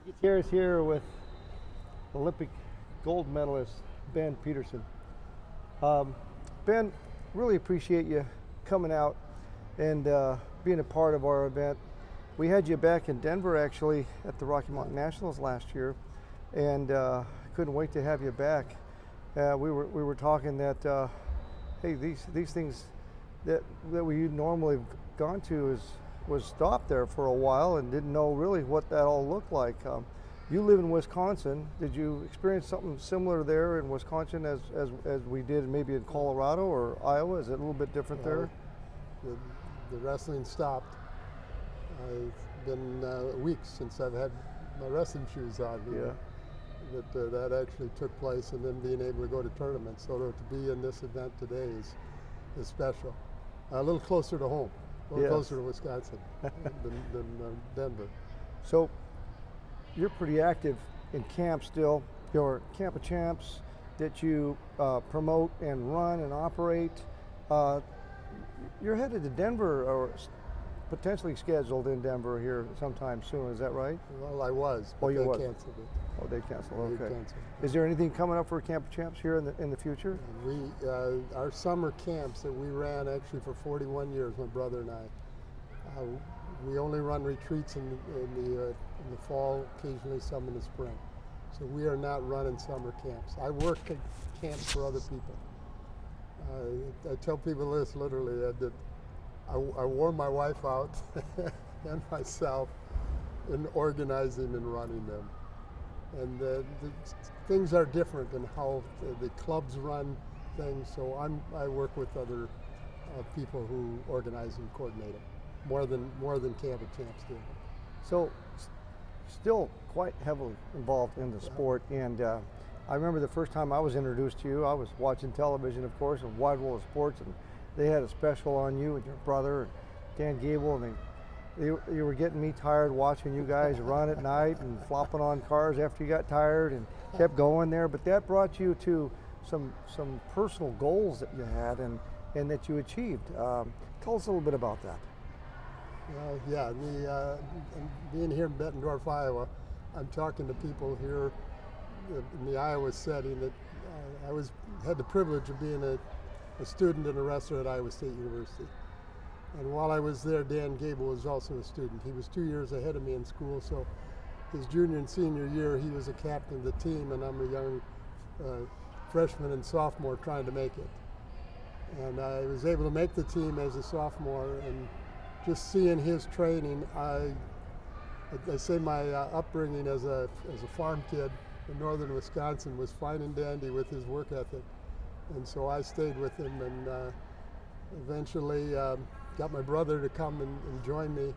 Gutierrez here with Olympic gold medalist Ben Peterson. Ben, really appreciate you coming out and being a part of our event. We had you back in Denver actually at the Rocky Mountain Nationals last year, and couldn't wait to have you back. We were talking that hey, these things that we normally have gone to was stopped there for a while and didn't know really what that all looked like. You live in Wisconsin. Did you experience something similar there in Wisconsin as we did maybe in Colorado or Iowa? Is it a little bit different there? The wrestling stopped. It's been weeks since I've had my wrestling shoes on. Yeah. That actually took place, and then being able to go to tournaments. So to be in this event today is special. A little closer to home, a little closer to Wisconsin than Denver. So you're pretty active in camp still. Your Camp of Champs that you promote and run and operate. You're headed to Denver, or potentially scheduled in Denver here sometime soon. Is that right? Well, I was, but they canceled it. Oh, they canceled. Okay. Canceled. Is there anything coming up for Camp of Champs here in the future? Our summer camps that we ran actually for 41 years, my brother and I. We only run retreats in the fall, occasionally some in the spring. So we are not running summer camps. I work at camps for other people. I tell people this literally, that I wore my wife out and myself in organizing and running them. And the things are different in how the clubs run things. So I work with other people who organize and coordinate them more than Camp of Champs do. So, still quite heavily involved in the sport. And I remember the first time I was introduced to you, I was watching television, of course, and Wide World of Sports, and they had a special on you and your brother, and Dan Gable, and you were getting me tired watching you guys run at night and flopping on cars after you got tired and kept going there. But that brought you to some personal goals that you had and that you achieved. Tell us a little bit about that. Being here in Bettendorf, Iowa, I'm talking to people here in the Iowa setting that I had the privilege of being a student and a wrestler at Iowa State University. And while I was there, Dan Gable was also a student. He was 2 years ahead of me in school, so his junior and senior year, he was a captain of the team, and I'm a young freshman and sophomore trying to make it. And I was able to make the team as a sophomore, and just seeing his training, I say my upbringing as a farm kid in northern Wisconsin was fine and dandy with his work ethic. And so I stayed with him, and eventually got my brother to come and join me.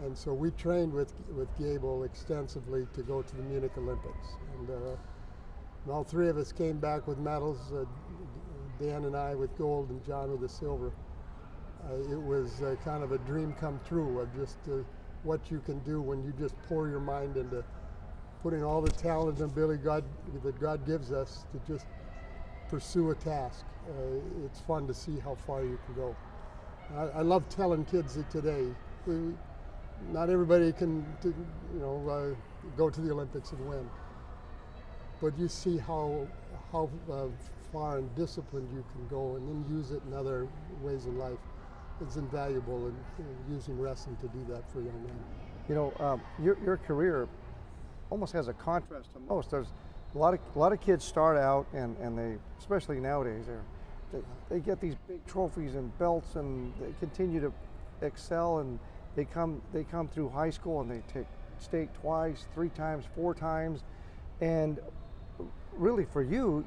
And so we trained with Gable extensively to go to the Munich Olympics. And all three of us came back with medals, Dan and I with gold and John with the silver. It was kind of a dream come true of just what you can do when you just pour your mind into putting all the talent and ability that God gives us to just pursue a task. It's fun to see how far you can go. I love telling kids that today, not everybody can go to the Olympics and win, but you see how far and disciplined you can go, and then use it in other ways in life. It's invaluable in using wrestling to do that for young men. You know, your career almost has a contrast to most. There's a lot of kids start out and they, especially nowadays, they get these big trophies and belts, and they continue to excel, and they come through high school and they take state twice, 3 times, 4 times, and really for you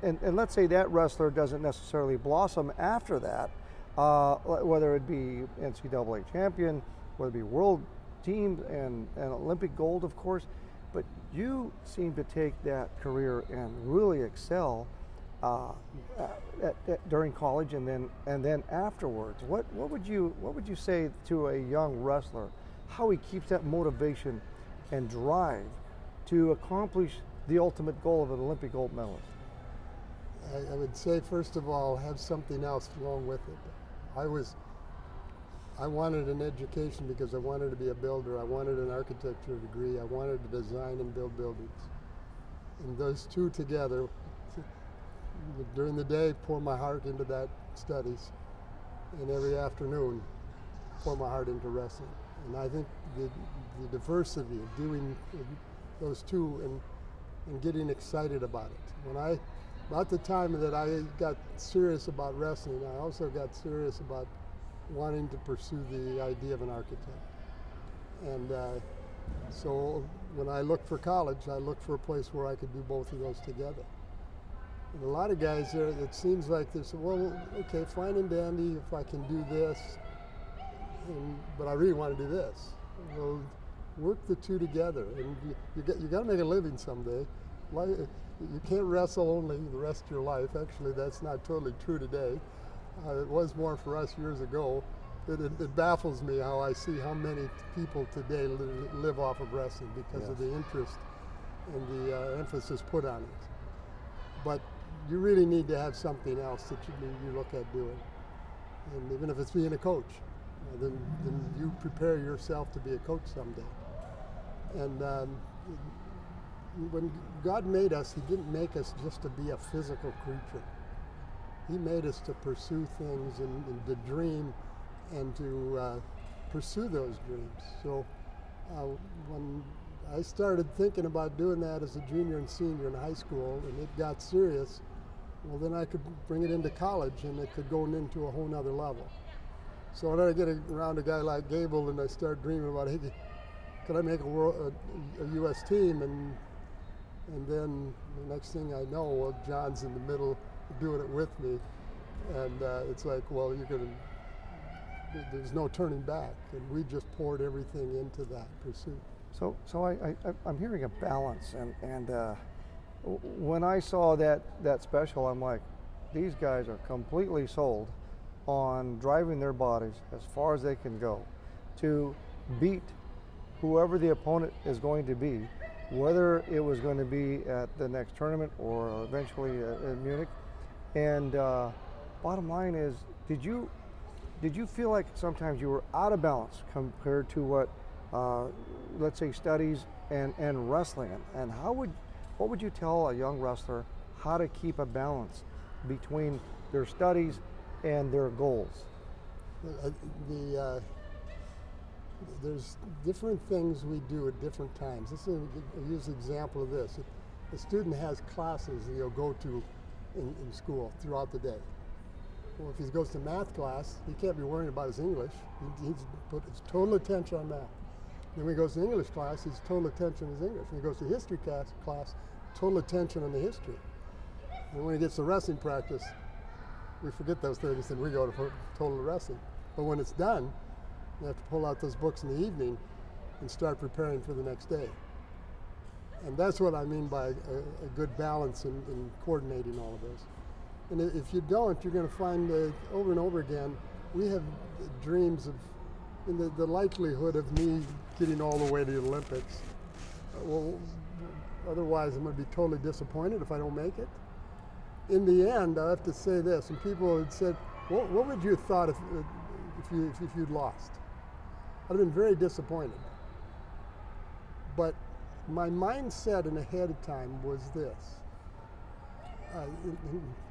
and let's say that wrestler doesn't necessarily blossom after that, whether it be NCAA champion, whether it be world team and Olympic gold, of course, but you seem to take that career and really excel during college and then afterwards. What would you say to a young wrestler, how he keeps that motivation and drive to accomplish the ultimate goal of an Olympic gold medalist? I would say, first of all, have something else along with it. I was I wanted an education because I wanted to be a builder. I wanted an architecture degree. I wanted to design and build buildings. And those two together, during the day, pour my heart into that studies, and every afternoon, pour my heart into wrestling. And I think the diversity of doing those two and getting excited about it. About the time that I got serious about wrestling, I also got serious about wanting to pursue the idea of an architect. And so when I looked for college, I looked for a place where I could do both of those together. And a lot of guys there, it seems like they say, well, okay, fine and dandy if I can do this, but I really want to do this. Well, work the two together, and you got to make a living someday. You can't wrestle only the rest of your life. Actually, that's not totally true today. It was more for us years ago. It baffles me how I see how many people today live off of wrestling because of the interest and the emphasis put on it. But you really need to have something else that you look at doing. And even if it's being a coach, then you prepare yourself to be a coach someday. And when God made us, He didn't make us just to be a physical creature. He made us to pursue things and to dream and to pursue those dreams. So when I started thinking about doing that as a junior and senior in high school, and it got serious, well, then I could bring it into college and it could go into a whole nother level. So when I get around a guy like Gable and I start dreaming about, hey, could I make a U.S. team? And then the next thing I know, well, John's in the middle doing it with me. And it's like, well, there's no turning back. And we just poured everything into that pursuit. So I'm hearing a balance, and when I saw that special, I'm like, these guys are completely sold on driving their bodies as far as they can go to beat whoever the opponent is going to be, whether it was going to be at the next tournament or eventually in Munich. And bottom line is, did you feel like sometimes you were out of balance compared to what, let's say, studies and wrestling? And what would you tell a young wrestler how to keep a balance between their studies and their goals? There's different things we do at different times. I use an example of this. A student has classes that he'll go to in school throughout the day. Well, if he goes to math class, he can't be worrying about his English. He's put his total attention on math. Then when he goes to English class, his total attention is English. When he goes to history class, total attention on the history. And when he gets to wrestling practice, we forget those things and we go to total wrestling. But when it's done, you have to pull out those books in the evening and start preparing for the next day. And that's what I mean by a good balance in coordinating all of those. And if you don't, you're going to find over and over again, we have dreams of, in the likelihood of me getting all the way to the Olympics. Well, otherwise I'm going to be totally disappointed if I don't make it. In the end, I have to say this, and people had said, what would you have thought if you'd lost? I'd have been very disappointed. But my mindset and ahead of time was this.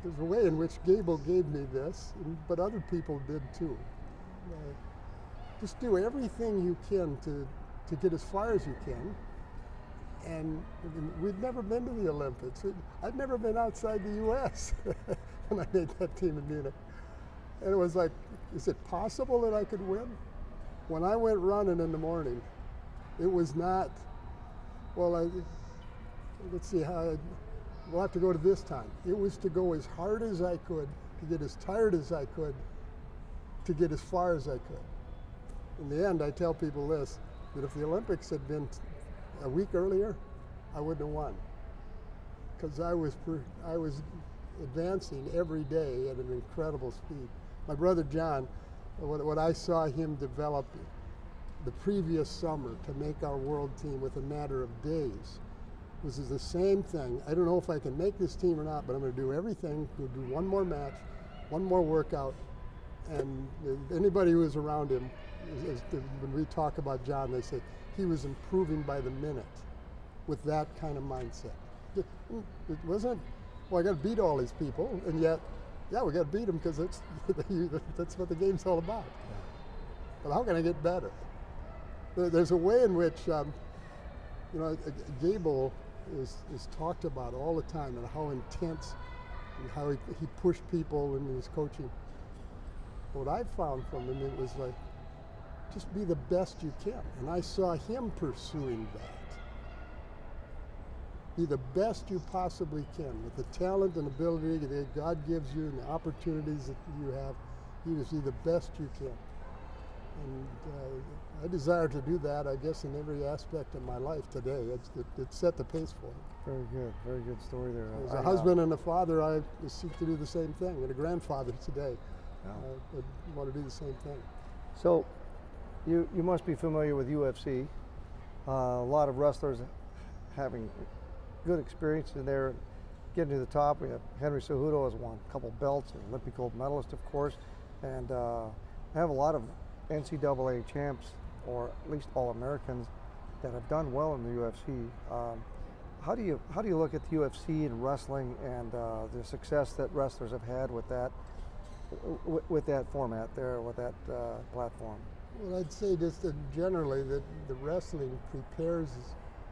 There's a way in which Gable gave me this, but other people did too. Just do everything you can to get as far as you can. And we'd never been to the Olympics. I'd never been outside the U.S. when I made that team in Munich. And it was like, is it possible that I could win? When I went running in the morning, it was not, well, let's see how, we'll have to go to this time. It was to go as hard as I could, to get as tired as I could, to get as far as I could. In the end, I tell people this, that if the Olympics had been a week earlier, I wouldn't have won. Because I was advancing every day at an incredible speed. My brother John, what I saw him develop the previous summer to make our world team with a matter of days was the same thing. I don't know if I can make this team or not, but I'm going to do everything. We'll do one more match, one more workout, And anybody who was around him, when we talk about John, they say he was improving by the minute with that kind of mindset. It wasn't, well, I got to beat all these people, and yet, yeah, we got to beat them because that's what the game's all about. Yeah. But how can I get better? There's a way in which, Gable is talked about all the time, and how intense and how he pushed people in his coaching. What I found from him, it was like, just be the best you can. And I saw him pursuing that. Be the best you possibly can with the talent and ability that God gives you and the opportunities that you have. You just be the best you can. And I desire to do that, I guess, in every aspect of my life today. It set the pace for me. Very good story there. As a husband and a father, I seek to do the same thing. And a grandfather today, I want to do the same thing. So, you must be familiar with UFC. A lot of wrestlers having good experience in there, getting to the top. We have Henry Cejudo has won a couple belts, an Olympic gold medalist, of course, and have a lot of NCAA champs, or at least All-Americans, that have done well in the UFC. How do you look at the UFC and wrestling and the success that wrestlers have had with that format there, with that platform? Well, I'd say just that generally that the wrestling prepares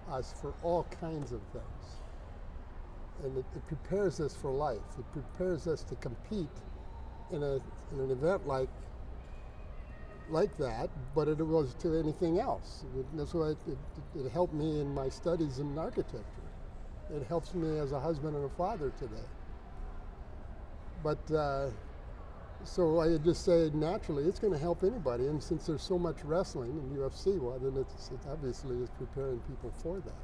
us for all kinds of things. And it prepares us for life. It prepares us to compete in an event like that, but it was to anything else. That's why it helped me in my studies in architecture. It helps me as a husband and a father today. But so I just say naturally it's going to help anybody, and since there's so much wrestling in UFC, well, then it obviously is preparing people for that.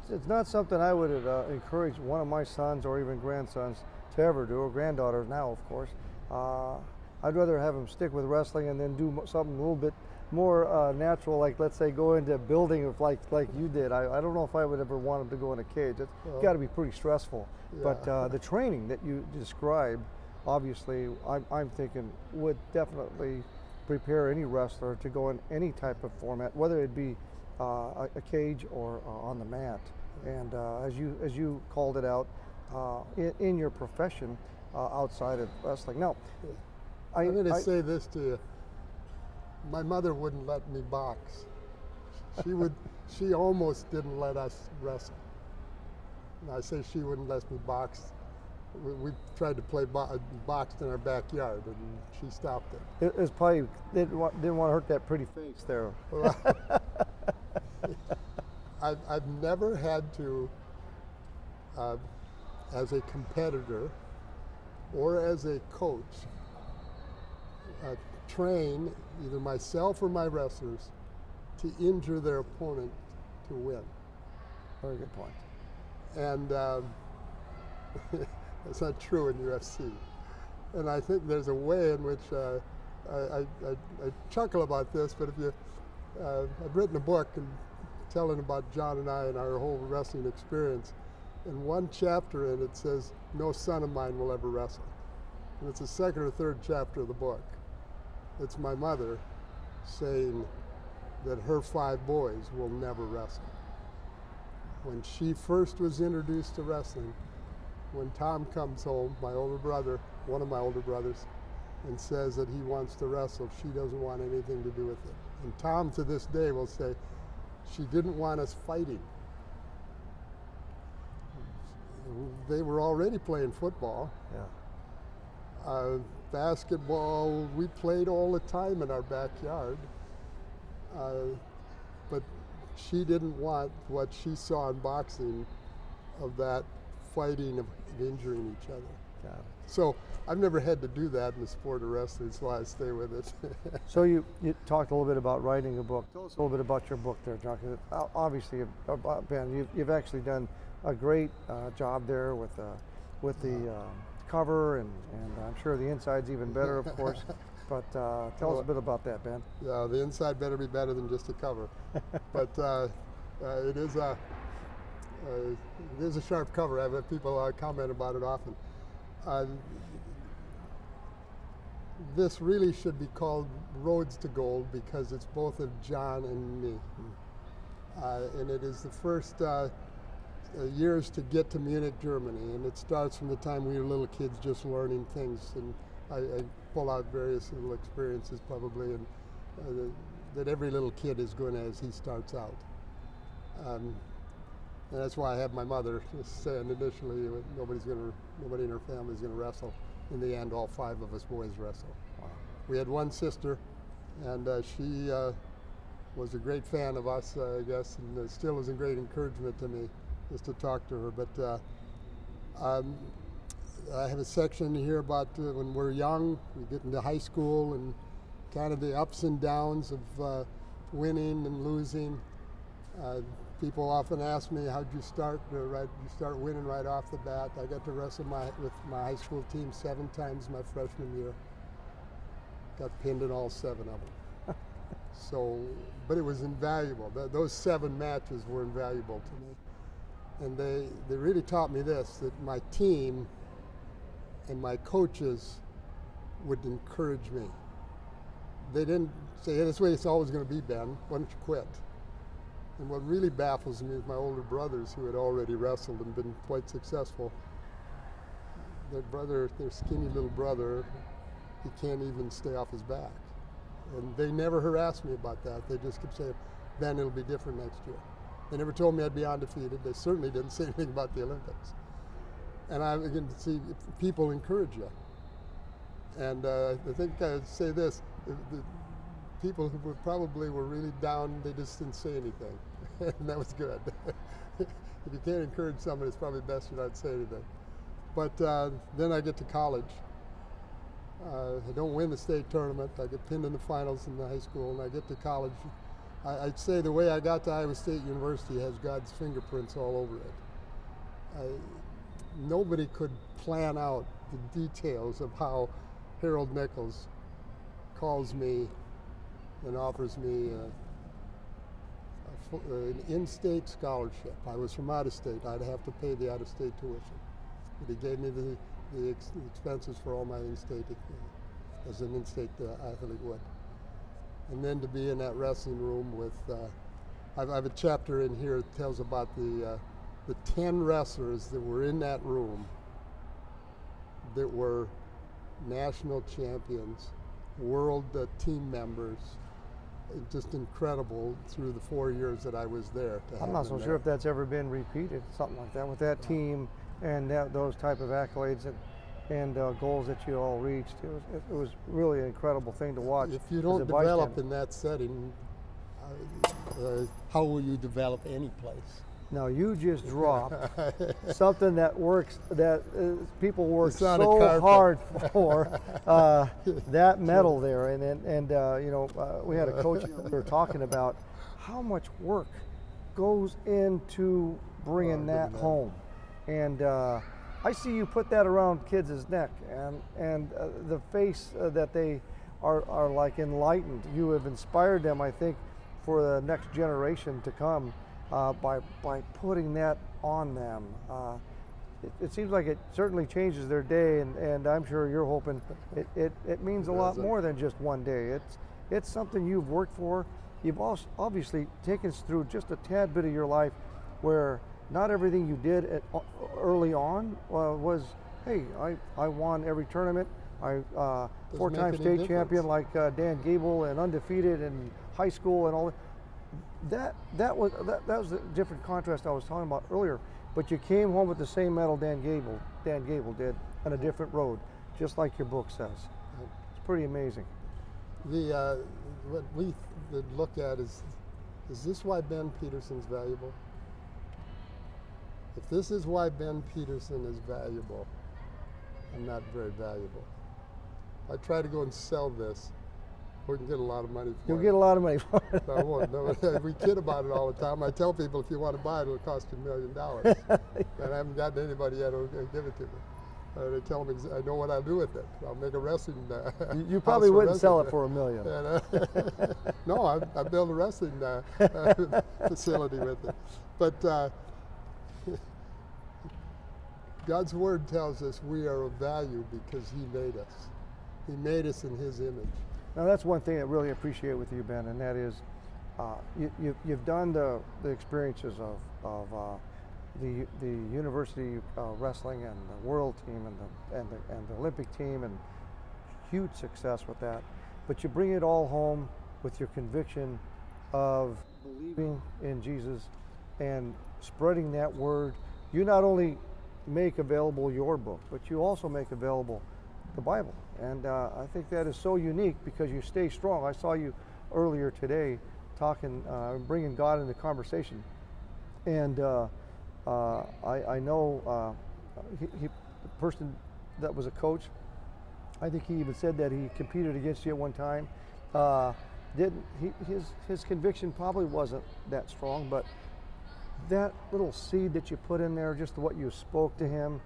It's not something I would encourage one of my sons or even grandsons to ever do, or granddaughters now, of course. I'd rather have them stick with wrestling and then do something a little bit more natural, like let's say go into building of like you did. I don't know if I would ever want them to go in a cage. It's got to be pretty stressful. Yeah. But the training that you described, obviously, I'm thinking would definitely prepare any wrestler to go in any type of format, whether it be a cage or on the mat. And as you called it out, in your profession outside of wrestling. Now, I'm going to say this to you. My mother wouldn't let me box. She almost didn't let us wrestle. And I say she wouldn't let me box. We tried to play boxed in our backyard, and she stopped it. It was probably didn't want to hurt that pretty face there. Well, I've never had to, as a competitor or as a coach, train either myself or my wrestlers to injure their opponent to win. Very good point. And that's not true in UFC. And I think there's a way in which I chuckle about this, but if you, I've written a book and telling about John and I and our whole wrestling experience. In one chapter in it says, no son of mine will ever wrestle. And it's the second or third chapter of the book. It's my mother saying that her 5 boys will never wrestle. When she first was introduced to wrestling, when Tom comes home, my older brother, one of my older brothers, and says that he wants to wrestle, she doesn't want anything to do with it. And Tom to this day will say, she didn't want us fighting. They were already playing football. Yeah. Basketball, we played all the time in our backyard. But she didn't want what she saw in boxing of that fighting, of injuring each other. Got it. So I've never had to do that in the sport of wrestling, so I stay with it. So you talked a little bit about writing a book. Tell us a little bit about your book there, John. 'Cause obviously, Ben, you've actually done a great job there with the cover, and I'm sure the inside's even better, of course. But tell us a bit about that, Ben. Yeah, the inside better be better than just a cover. But it is a sharp cover. I've had people comment about it often. this really should be called Roads to Gold because it's both of John and me. And it is the first years to get to Munich, Germany, and it starts from the time we were little kids just learning things, and I pull out various little experiences probably, and that every little kid is going to as he starts out. And that's why I had my mother saying initially nobody in her family is going to wrestle. In the end, all 5 of us boys wrestle. Wow. We had one sister, and she was a great fan of us, I guess, and still is a great encouragement to me just to talk to her. But I have a section here about when we're young, we get into high school, and kind of the ups and downs of winning and losing. People often ask me, how'd you start? You start winning right off the bat. I got to wrestle with my high school team 7 times my freshman year. Got pinned in all 7 of them. So, but it was invaluable. Those 7 matches were invaluable to me. And they really taught me this, that my team and my coaches would encourage me. They didn't say, hey, this way it's always going to be, Ben. Why don't you quit? And what really baffles me is my older brothers who had already wrestled and been quite successful. Their skinny little brother, he can't even stay off his back. And they never harassed me about that. They just kept saying, Ben, it'll be different next year. They never told me I'd be undefeated. They certainly didn't say anything about the Olympics. And I began to see people encourage you. And I think I'd say this, the people who probably were really down, they just didn't say anything. And that was good. If you can't encourage somebody, it's probably best you not say anything. But then I get to college. I don't win the state tournament. I get pinned in the finals in the high school, and I get to college. I'd say the way I got to Iowa State University has God's fingerprints all over it. Nobody could plan out the details of how Harold Nichols calls me and offers me an in-state scholarship. I was from out of state. I'd have to pay the out-of-state tuition. But he gave me the expenses for all my in-state, as an in-state athlete would. And then to be in that wrestling room with, I have a chapter in here that tells about the 10 wrestlers that were in that room that were national champions, world team members. Just incredible through the 4 years that I was there. I'm not so sure if that's ever been repeated, something like that, with that team and those type of accolades and goals that you all reached. It was really an incredible thing to watch. If you don't develop in that setting, how will you develop any place? Now you just dropped something that works, that people work so hard for. That medal there, and you know, we had a coach we were talking about how much work goes into bringing that home, and I see you put that around kids' neck, and the face that they are like enlightened. You have inspired them, I think, for the next generation to come. By putting that on them. It seems like it certainly changes their day, and I'm sure you're hoping it means a lot more than just one day. It's something you've worked for. You've also obviously taken us through just a tad bit of your life where not everything you did early on was, hey, I won every tournament. I 4-time state champion like Dan Gable, and undefeated in high school and all that. That was the different contrast I was talking about earlier. But you came home with the same medal Dan Gable did on a different road, just like your book says. It's pretty amazing. What we look at is this why Ben Peterson's valuable? If this is why Ben Peterson is valuable, I'm not very valuable. If I try to go and sell this, we can get a lot of money for it. You'll get a lot of money for it. I won't. No, we kid about it all the time. I tell people, if you want to buy it, it'll cost you $1 million. And I haven't gotten anybody yet who'll give it to me. They tell me, I know what I'll do with it. I'll make a wrestling You probably wouldn't sell it for $1 million. And, no, I built a wrestling facility with it. But God's Word tells us we are of value because He made us. He made us in His image. Now that's one thing I really appreciate with you, Ben, and that is you've done the experiences of the university wrestling and the world team and the Olympic team, and huge success with that. But you bring it all home with your conviction of believing in Jesus and spreading that word. You not only make available your book, but you also make available the Bible. And I think that is so unique because you stay strong. I saw you earlier today talking, bringing God into conversation. And I know the person that was a coach, I think he even said that he competed against you at one time. His conviction probably wasn't that strong, but that little seed that you put in there, just what you spoke to him,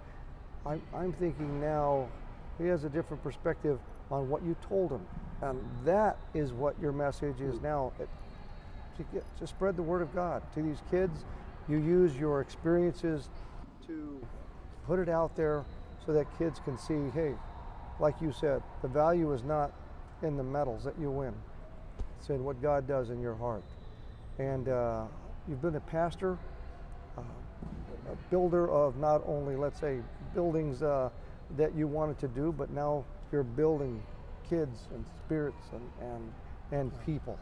I'm thinking now he has a different perspective on what you told him. And that is what your message is now, to spread the word of God to these kids. You use your experiences to put it out there so that kids can see, hey, like you said, the value is not in the medals that you win. It's in what God does in your heart. And you've been a pastor, a builder of not only, let's say, buildings that you wanted to do, but now you're building kids and spirits and people.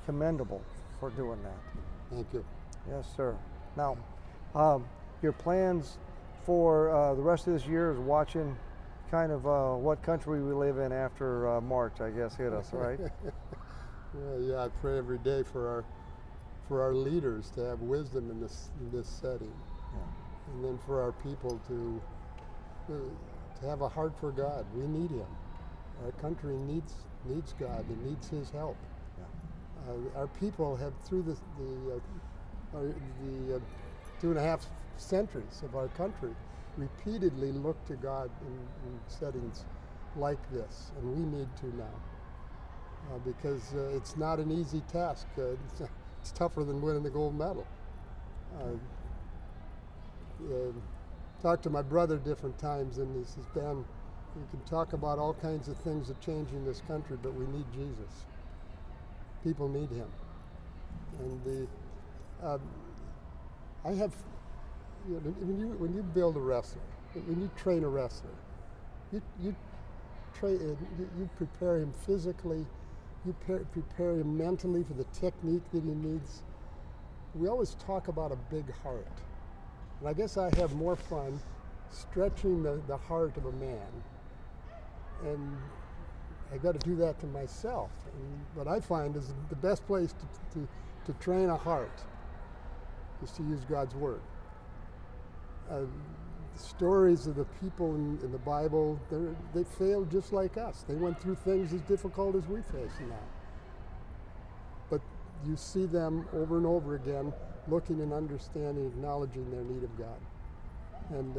Commendable for doing that. Thank you. Yes, sir. Now, your plans for the rest of this year is watching kind of what country we live in after March, I guess, hit us, right? Yeah, I pray every day for our leaders to have wisdom in this setting, and then for our people to have a heart for God. We need Him. Our country needs God. It needs His help. Our people have, through the 2.5 centuries of our country, repeatedly looked to God in settings like this, and we need to now, because it's not an easy task. It's tougher than winning the gold medal. Talked to my brother different times, and he says, Ben, we can talk about all kinds of things that change in this country, but we need Jesus. People need Him. And I have, when you build a wrestler, when you train a wrestler, you prepare him physically, you prepare him mentally for the technique that he needs. We always talk about a big heart. And I guess I have more fun stretching the heart of a man. And I got to do that to myself. And what I find is the best place to train a heart is to use God's Word. The stories of the people in the Bible, they failed just like us. They went through things as difficult as we face now. But you see them over and over again, looking and understanding, acknowledging their need of God. And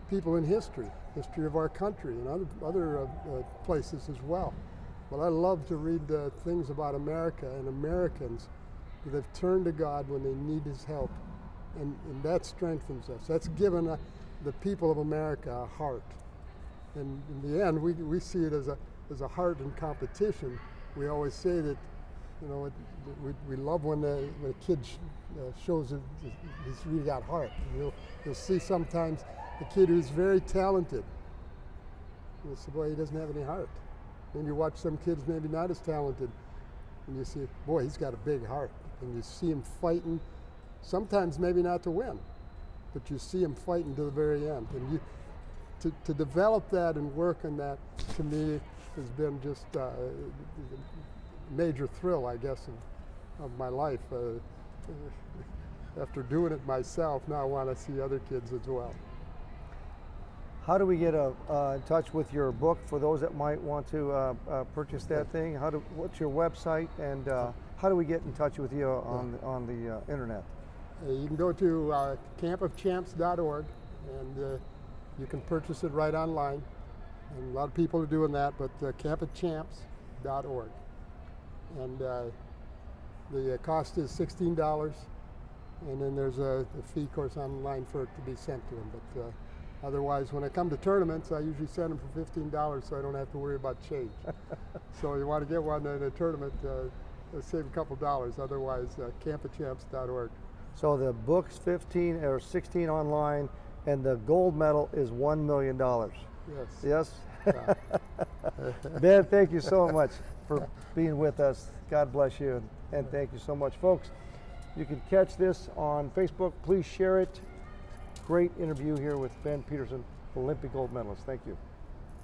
people in history of our country and other places as well. But I love to read things about America and Americans that have turned to God when they need His help. And that strengthens us. That's given the people of America a heart. And in the end, we see it as a heart in competition. We always say that, we love when a kid shows that he's really got heart. You'll see sometimes a kid who's very talented. You say, boy, he doesn't have any heart. Then you watch some kids maybe not as talented, and you see, boy, he's got a big heart. And you see him fighting, sometimes maybe not to win, but you see him fighting to the very end. And to develop that and work on that, to me, has been just a major thrill, I guess, of my life. After doing it myself, now I want to see other kids as well. How do we get in touch with your book for those that might want to purchase that thing? What's your website, and how do we get in touch with you on the internet? You can go to campofchamps.org, and you can purchase it right online. And a lot of people are doing that, but campofchamps.org. And the cost is $16, and then there's a fee, of course, online for it to be sent to them. But Otherwise, when I come to tournaments, I usually send them for $15 so I don't have to worry about change. So you want to get one in a tournament, save a couple dollars. Otherwise, campachamps.org. So the book's 15 or 16 online, and the gold medal is $1 million. Yes. Yes? Yeah. Ben, thank you so much for being with us. God bless you, and thank you so much. Folks, you can catch this on Facebook. Please share it. Great interview here with Ben Peterson, Olympic gold medalist. Thank you.